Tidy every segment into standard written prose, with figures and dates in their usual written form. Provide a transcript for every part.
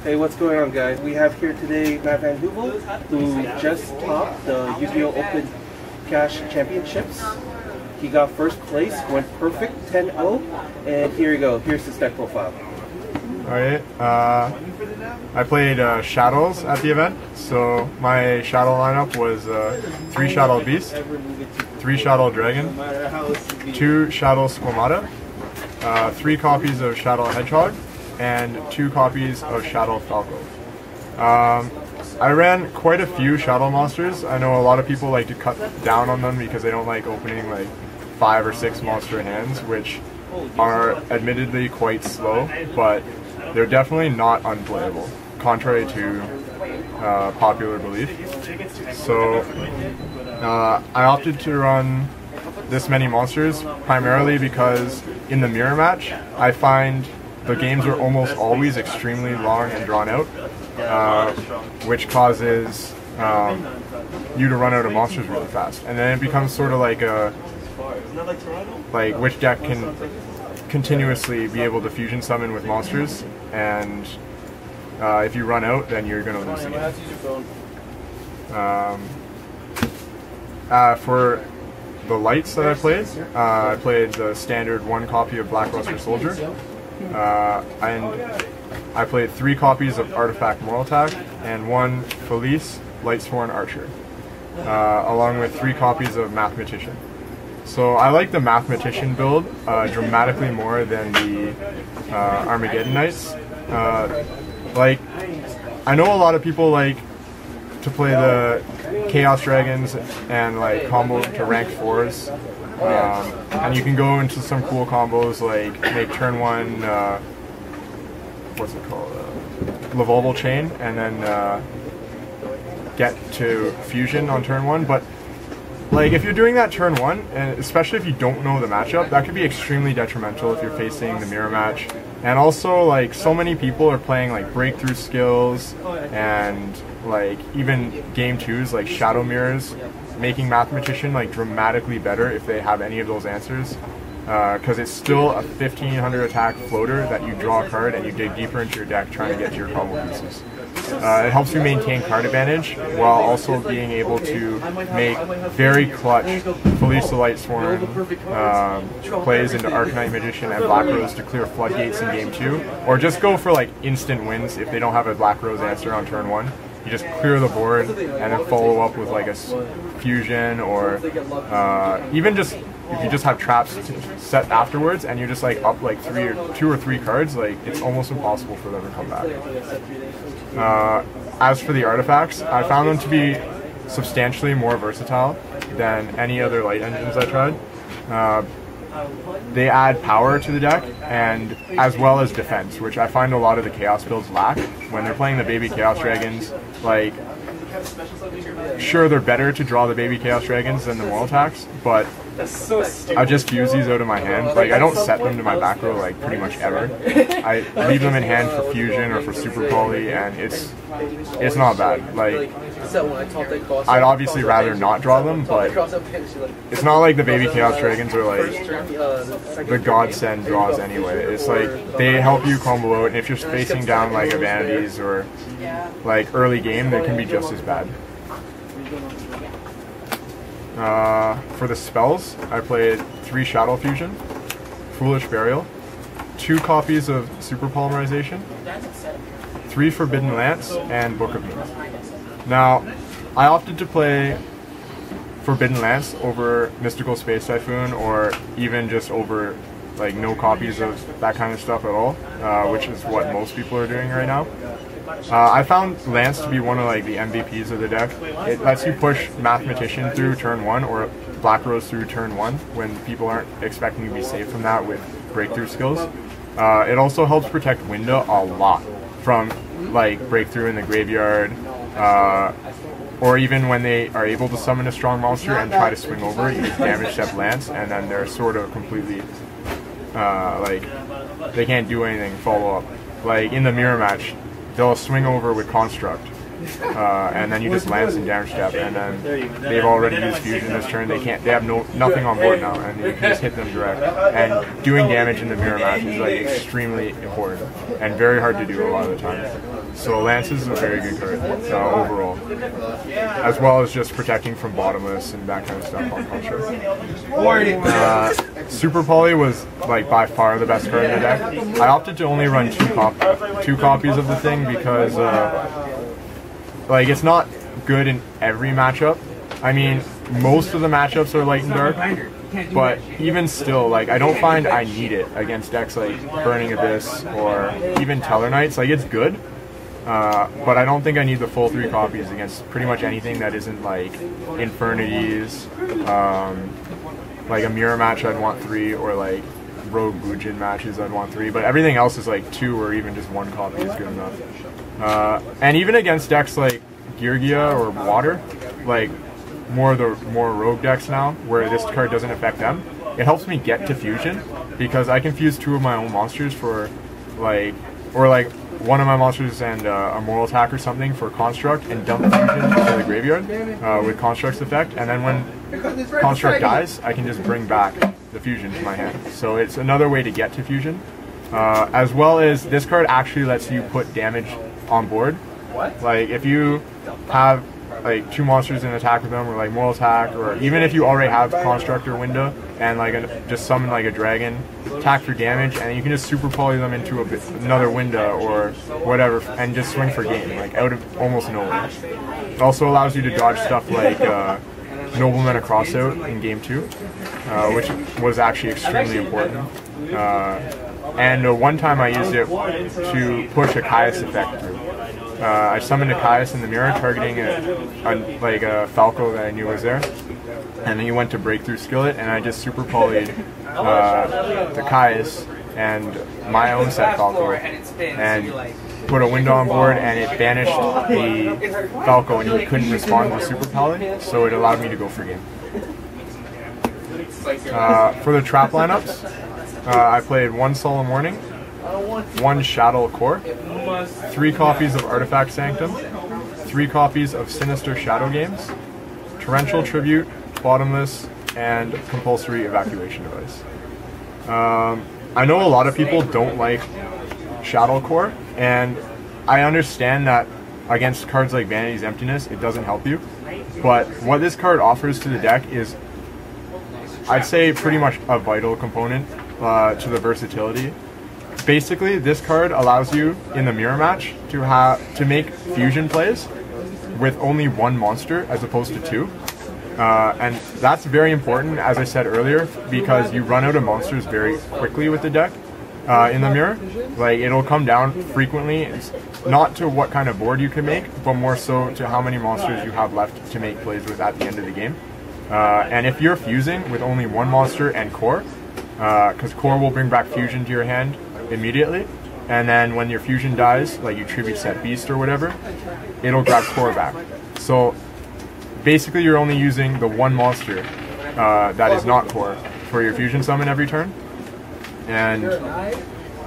Hey, what's going on, guys? We have here today Matt Van Hoovel, who just topped the Yu-Gi-Oh! Open Cash Championships. He got first place, went perfect, 10-0, and here you go. Here's his deck profile. Alright, I played Shadolls at the event, so my Shadoll lineup was 3 Shadoll Beast, 3 Shadoll Dragon, 2 Shadoll Squamata, 3 copies of Shadoll Hedgehog, and 2 copies of Shadoll Falco. I ran quite a few Shadoll monsters. I know a lot of people like to cut down on them because they don't like opening like 5 or 6 monster hands, which are admittedly quite slow, but they're definitely not unplayable, contrary to popular belief. So I opted to run this many monsters primarily because in the mirror match I find the games are almost always extremely long and drawn out, which causes you to run out of monsters really fast, and then it becomes sort of like which deck can continuously be able to fusion summon with monsters, and if you run out, then you're going to lose the game. For the lights that I played the standard 1 copy of Blackluster Soldier, and I played 3 copies of Artifact Moral Attack and 1 Felice Lightsworn Archer, along with 3 copies of Mathematician. So I like the Mathematician build dramatically more than the Armageddon Knights. Like, I know a lot of people like to play the Chaos Dragons and like combo to rank 4s, and you can go into some cool combos like make turn 1, what's it called, Lavolval Chain, and then get to fusion on turn 1, but like, if you're doing that turn 1, and especially if you don't know the matchup, that could be extremely detrimental if you're facing the mirror match. And also, like, so many people are playing like breakthrough skills and like even game 2s like Shadow Mirrors, making Mathematician like dramatically better if they have any of those answers, because it's still a 1500 attack floater that you draw a card and you dig deeper into your deck trying to get to your combo pieces. It helps you maintain card advantage while also being able to make very clutch Felice the Lightsworn plays into Arcanite Magician and Black Rose to clear floodgates in game 2, or just go for like instant wins if they don't have a Black Rose answer on turn 1. You just clear the board and then follow up with like a fusion, or even just if you just have traps set afterwards and you're just like up like 2 or 3 cards, like it's almost impossible for them to come back. As for the artifacts, I found them to be substantially more versatile than any other light engines I tried. They add power to the deck, and as well as defense, which I find a lot of the Chaos builds lack. When they're playing the baby Chaos Dragons, like, sure, they're better to draw the baby Chaos Dragons than the Moral Attacks, but I just use these out of my hand. Like, I don't set them to my back row like pretty much ever. I leave them in hand for fusion or for super poly, and it's not bad. Like, I'd obviously rather not draw them, but it's not like the baby Chaos Dragons are like the godsend draws anyway. It's like they help you combo out, and if you're facing down like a Vanities or like early game, they can be just as bad. For the spells, I played 3 Shadow Fusion, Foolish Burial, 2 copies of Super Polymerization, 3 Forbidden Lance, and Book of Moons. Now, I opted to play Forbidden Lance over Mystical Space Typhoon, or even just over like no copies of that kind of stuff at all, which is what most people are doing right now. I found Lance to be one of like the MVPs of the deck. It lets you push Mathematician through turn 1 or Black Rose through turn 1 when people aren't expecting to be safe from that with breakthrough skills. It also helps protect Winda a lot from like breakthrough in the graveyard, or even when they are able to summon a strong monster and try to swing over it, you damage step Lance, and then they're sort of completely like they can't do anything follow up. Like in the mirror match, they'll swing over with Construct, and then you just lance and damage step, and then they've already used fusion this turn. They have nothing on board now, and you can just hit them direct. And doing damage in the mirror match is like extremely important and very hard to do a lot of the time. So Lance is a very good card overall, as well as just protecting from bottomless and that kind of stuff on construct. Super Poly was like by far the best card in the deck. I opted to only run two copies of the thing because like it's not good in every matchup. I mean, most of the matchups are light and dark, but even still, like I don't find I need it against decks like Burning Abyss or even Teller Knights. Like it's good. But I don't think I need the full 3 copies against pretty much anything that isn't like Infernities, like a mirror match I'd want 3, or like Rogue Bujin matches I'd want 3, but everything else is like 2 or even just 1 copy is good enough. And even against decks like Girgia or Water, like more Rogue decks now, where this card doesn't affect them, it helps me get to fusion, because I can fuse 2 of my own monsters for like, or like one of my monsters and a Moral Attack or something for Construct, and dump fusion to the graveyard with Construct's effect, and then when Construct dies, I can just bring back the fusion to my hand. So it's another way to get to fusion, as well as this card actually lets you put damage on board. Like if you have like 2 monsters and attack with them, or like Moral Attack, or even if you already have Construct or Window and like just summon like a dragon, attack for damage, and you can just super poly them into another Window or whatever, and just swing for game, like out of almost nowhere. It also allows you to dodge stuff like Nobleman Across Out in game 2, which was actually extremely important. And one time I used it to push a Caius effect through. I summoned a Caius in the mirror, targeting a Falco that I knew was there, and then he went to Breakthrough Skillet, and I just super polyed the Caius and my own set Falco, and put a Window on board, and it banished the Falco, and he couldn't respond to the super poly, so it allowed me to go for game. For the trap lineups, I played 1 Solemn Warning, 1 Shadoll Core, 3 copies of Artifact Sanctum, 3 copies of Sinister Shadow Games, Torrential Tribute, Bottomless, and Compulsory Evacuation Device. I know a lot of people don't like Shadoll Core, and I understand that against cards like Vanity's Emptiness, it doesn't help you, but what this card offers to the deck is, I'd say, pretty much a vital component to the versatility. Basically, this card allows you in the mirror match to make fusion plays with only 1 monster as opposed to 2, and that's very important, as I said earlier, because you run out of monsters very quickly with the deck in the mirror. Like, it'll come down frequently. It's not to what kind of board you can make, but more so to how many monsters you have left to make plays with at the end of the game. And if you're fusing with only 1 monster and Core, because Core will bring back fusion to your hand immediately, and then when your fusion dies, like you tribute set Beast or whatever, it'll grab Core back. So basically you're only using the 1 monster that is not Core for your fusion summon every turn, and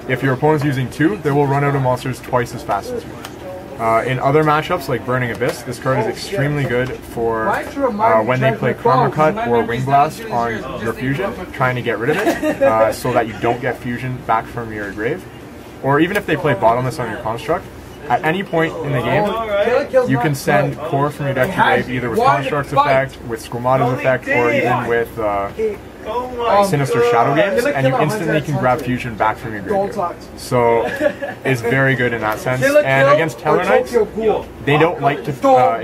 if your opponent's using 2, they will run out of monsters twice as fast as you. In other matchups like Burning Abyss, this card is extremely good for when they play Karma Cut or Wing Blast on your fusion, trying to get rid of it so that you don't get fusion back from your grave. Or even if they play Bottomless on your Construct, at any point in the game, you can send Core from your deck to grave either with Construct's effect, with Squamato's effect, or even with Sinister Shadow Games, and you instantly can grab fusion back from your graveyard. So it's very good in that sense. And against Teller Knights, they don't like to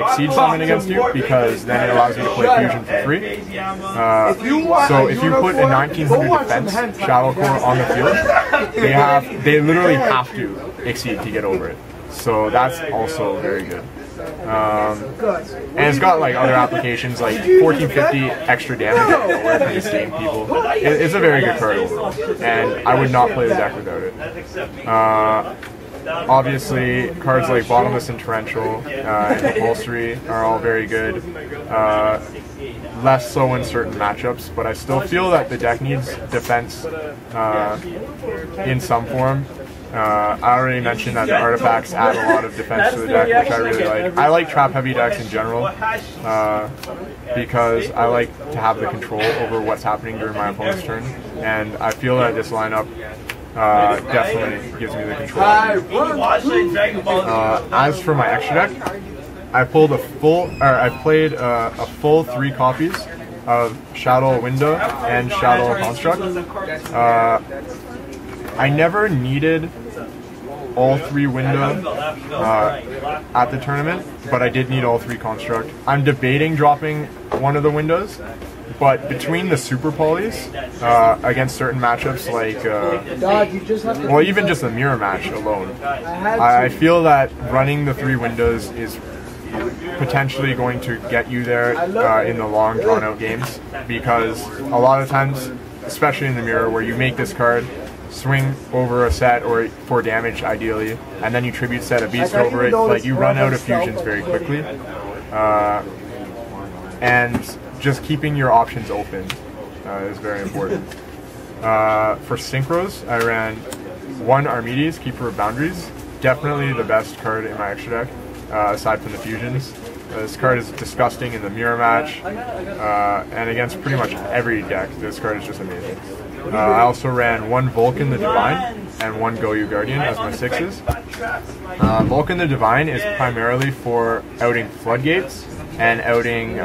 exceed summon against you, because then it allows you to play fusion for free. So if you put a 1900 defense Shadow Core on the field, they literally have to exceed to get over it. So that's also very good. And it's got like other applications, like 1450 extra damage out of nowhere from distain people. It's a very good card overall, and I would not play the deck without it. Obviously, cards like Bottomless and Torrential and Compulsory are all very good. Less so in certain matchups, but I still feel that the deck needs defense in some form. I already mentioned that the artifacts add a lot of defense to the deck, which I really like. I like trap-heavy decks in general because I like to have the control over what's happening during my opponent's turn, and I feel that this lineup definitely gives me the control. As for my extra deck, I played a full 3 copies of Shadoll Window and Shadoll Construct. I never needed all 3 window at the tournament, but I did need all 3 construct. I'm debating dropping one of the windows, but between the super polys against certain matchups like, well, even just the mirror match alone, I feel that running the 3 windows is potentially going to get you there in the long drawn out games, because a lot of times, especially in the mirror, where you make this card, swing over a set or for damage ideally, and then you tribute set a beast over it, like you run out of fusions very quickly, and just keeping your options open is very important. For synchros, I ran 1 Armides, Keeper of Boundaries, definitely the best card in my extra deck, aside from the fusions. This card is disgusting in the mirror match, and against pretty much every deck, this card is just amazing. I also ran 1 Vulcan the Divine and 1 Goyu Guardian as my 6s. Vulcan the Divine is primarily for outing floodgates and outing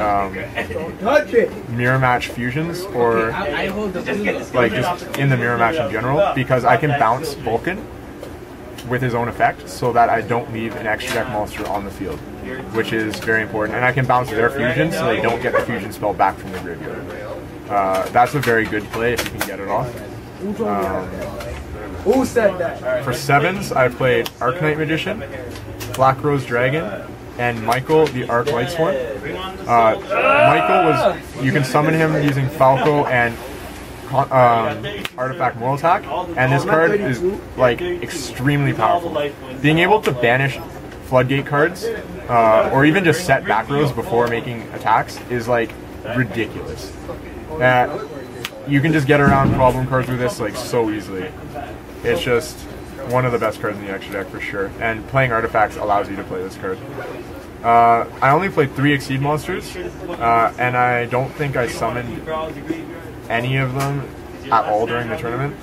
mirror match fusions, or like just in the mirror match in general, because I can bounce Vulcan with his own effect so that I don't leave an extra deck monster on the field, which is very important. And I can bounce their fusion so they don't get the fusion spell back from the graveyard. That's a very good play if you can get it off. Who said that? For 7s, I played Arcanite Magician, Black Rose Dragon, and Michael the Arc Lightsworn. Michael was, you can summon him using Falco and Artifact Moral Attack, and this card is like extremely powerful. Being able to banish floodgate cards, or even just set back rows before making attacks, is like ridiculous. You can just get around problem cards with this like so easily. It's just one of the best cards in the extra deck for sure, and playing artifacts allows you to play this card. I only played 3 Exceed monsters, and I don't think I summoned any of them at all during the tournament.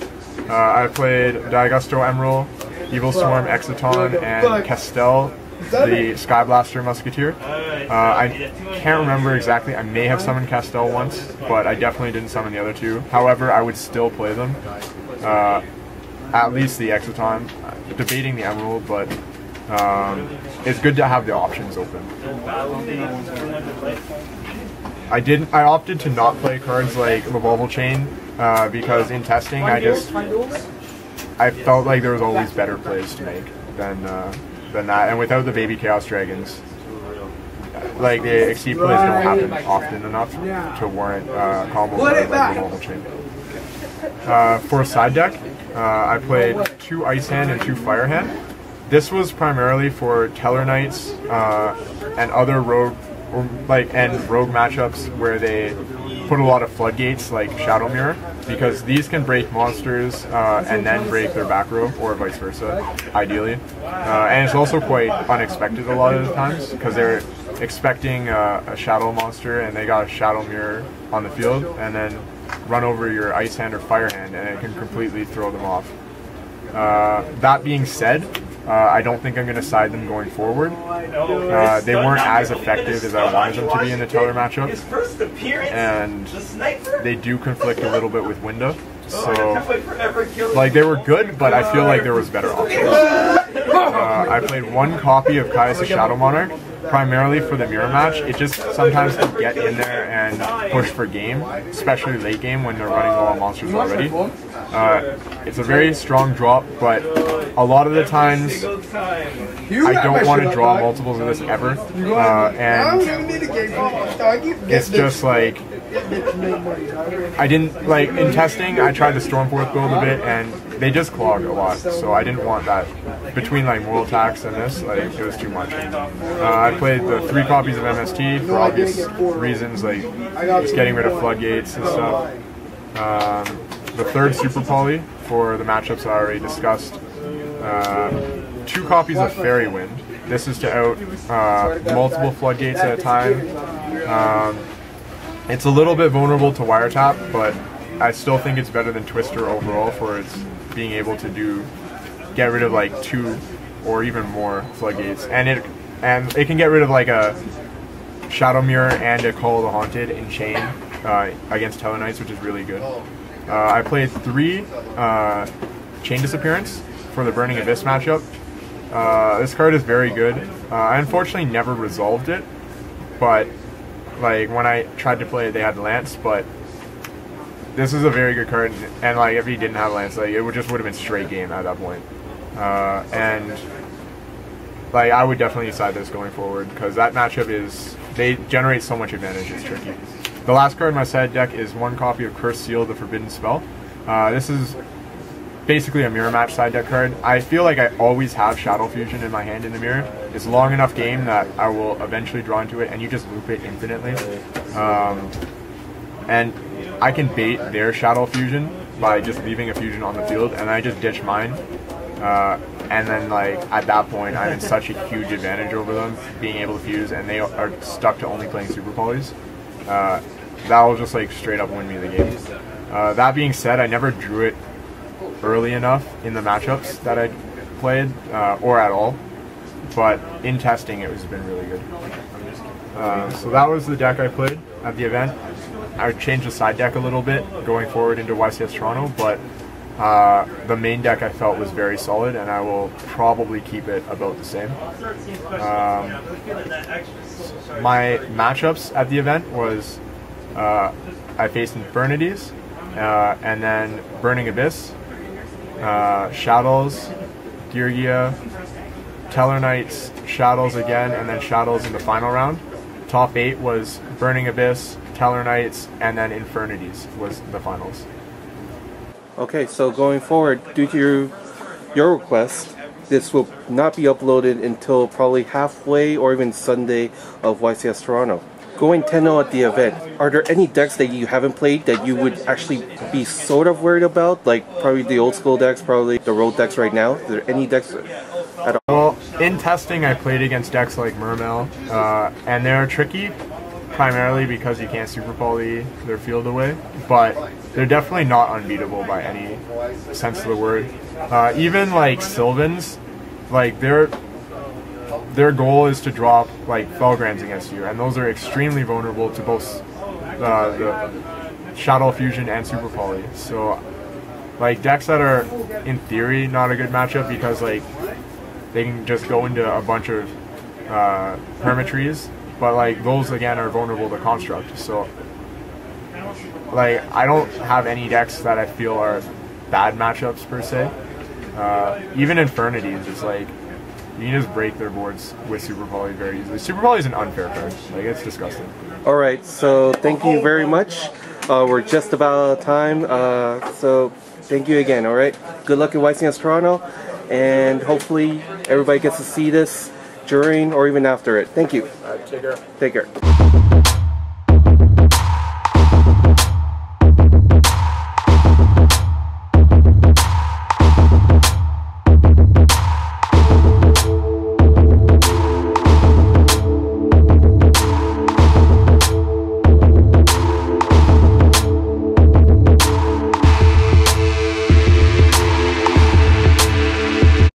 I played Diagusto Emerald, Evil Swarm Exciton, and Castel, the Sky Blaster Musketeer. I can't remember exactly, I may have summoned Castel once, but I definitely didn't summon the other 2. However, I would still play them. At least the Exciton, debating the Emerald, but it's good to have the options open. I opted to not play cards like Revolval Chain because in testing I felt like there was always better plays to make than that, and without the Baby Chaos Dragons, like the Exceed plays don't happen often enough to warrant combo cards like Revolval Chain. For a side deck, I played 2 Ice Hand and 2 Fire Hand. This was primarily for Teller Knights and other rogue matchups where they put a lot of floodgates like Shadow Mirror, because these can break monsters and then break their back row, or vice versa, ideally. And it's also quite unexpected a lot of the times, because they're expecting a Shadow monster and they got a Shadow Mirror on the field, and then run over your Ice Hand or Fire Hand, and it can completely throw them off. That being said, I don't think I'm going to side them going forward. They weren't as effective as I wanted them to be in the Teller matchup, and they do conflict a little bit with Window. So, like, they were good, but I feel like there was better options. I played 1 copy of Caius the Shadow Monarch, primarily for the mirror match. It just sometimes to get in there and push for game, especially late game when they're running low on monsters already. It's a very strong drop, but a lot of the times I don't want to draw multiples of this ever, and it's just like, I didn't, like, in testing I tried the Stormforth build a bit and they just clog a lot, so I didn't want that. Between like moral attacks and this, like, it was too much. I played the 3 copies of MST for obvious reasons, like just getting rid of floodgates and stuff. The 3rd Super Poly for the matchups I already discussed. 2 copies of Fairy Wind. This is to out multiple floodgates at a time. It's a little bit vulnerable to wiretap, but I still think it's better than Twister overall for its being able to get rid of like 2 or even more floodgates, and it can get rid of like a Shadow Mirror and a Call of the Haunted in chain against Tellarknights, which is really good. I played 3 Chain Disappearance for the Burning Abyss matchup. This card is very good. I unfortunately never resolved it, but like when I tried to play it, they had Lance, but this is a very good card, and like if he didn't have Lance, like it would have been straight game at that point. And like I would definitely side this going forward because that matchup they generate so much advantage. It's tricky. The last card in my side deck is 1 copy of Cursed Seal, the Forbidden Spell. This is basically a mirror match side deck card. I feel like I always have Shadow Fusion in my hand in the mirror. It's a long enough game that I will eventually draw into it, and you just loop it infinitely. And I can bait their Shadow Fusion by just leaving a fusion on the field, and I just ditch mine. And then like at that point, I'm in such a huge advantage over them being able to fuse, and they are stuck to only playing Super Polys. That will just like straight up win me the game. That being said, I never drew it early enough in the matchups that I played, or at all. But in testing, it has been really good. So that was the deck I played at the event. I would change the side deck a little bit going forward into YCS Toronto, but the main deck I felt was very solid, and I will probably keep it about the same. My matchups at the event was I faced Infernities, and then Burning Abyss, Shadolls, Girgia, Tellarknights, Shadolls again, and then Shadolls in the final round. Top 8 was Burning Abyss, Tellarknights, and then Infernities was the finals. Okay, so going forward, due to your request, this will not be uploaded until probably halfway or even Sunday of YCS Toronto. Going 10-0 at the event, are there any decks that you haven't played that you would actually be sort of worried about? Like probably the old school decks, probably the road decks right now? Are there any decks at all? Well, in testing I played against decks like Mermail, and they're tricky primarily because you can't Super Poly their field away, but they're definitely not unbeatable by any sense of the word. Even like Sylvans, like their goal is to drop like Felgrands against you, and those are extremely vulnerable to both the Shadow Fusion and Super Poly. So like decks that are in theory not a good matchup because like they can just go into a bunch of Permatrees, but like those again are vulnerable to Construct. So like I don't have any decks that I feel are bad matchups per se. Even Infernities, it's like you can just break their boards with Super Poly very easily. Super Poly is an unfair card. Like it's disgusting. Alright, so thank you very much. We're just about out of time. So thank you again, alright? Good luck in YCS Toronto, and hopefully everybody gets to see this during or even after it. Thank you. Take care. Take care.